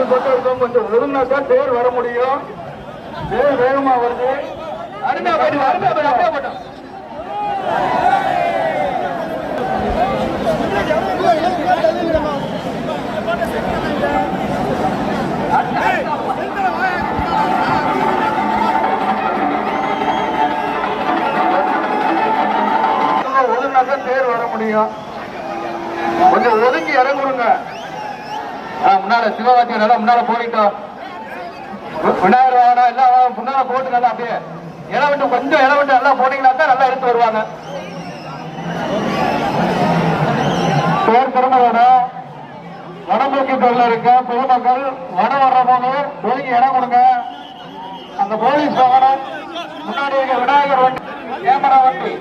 ரெண்டு பக்கம் இருக்கும். கொஞ்சம் ஒழுங்காதான் தேர் வர முடியும். தேர் வேகமா வருது. அருமையா போயிட்டு அப்படியே போட்டோம். ஒழுங்காதான் தேர் வர முடியும். கொஞ்சம் ஒதுங்கி இறங்குடுங்க. முன்னால சிவகார்த்திகை நல்லா முன்னால போயிட்டோம். விநாயகர் வாகனம் எல்லாம் முன்னால போட்டு நல்லா அப்படியே இளவட்டு கொஞ்சம் இளவட்டு நல்லா போனீங்கன்னா தான் நல்லா எடுத்து வருவாங்க. பேர் திறமையோட வடமூக்கி தொழில் இருக்க பொதுமக்கள் வடம் வர்ற போது ஒதுங்கி இடம் கொடுங்க. அந்த போலீஸ் வாகனம் முன்னாடி இருக்க விநாயகர் வண்டி கேமரா வண்டி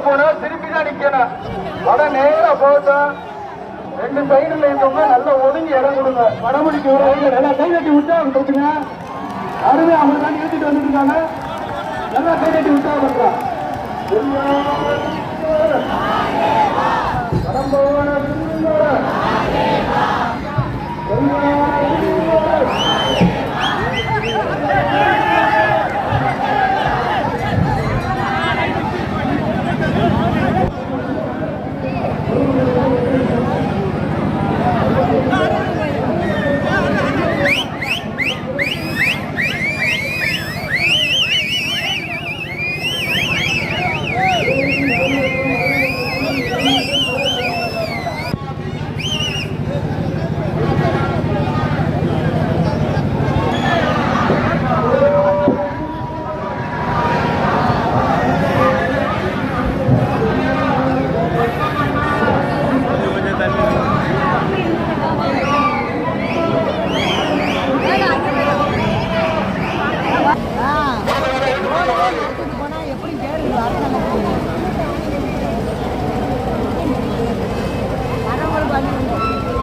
போனா திருப்பி தான் நிக்கணும். வட நேரா போட்டோம். ரெண்டு சைடுல இருந்தவங்க நல்லா ஒதுங்கி இடம் கொடுங்க. வடமொழிக்கு நல்லா கை கட்டி உற்சாகம் கொடுத்துங்க. அருமையா அவங்க தான் ஏற்றிட்டு வந்துட்டு இருக்காங்க. நல்லா கை கட்டி உற்சாகம் பண்றான். வடம்போன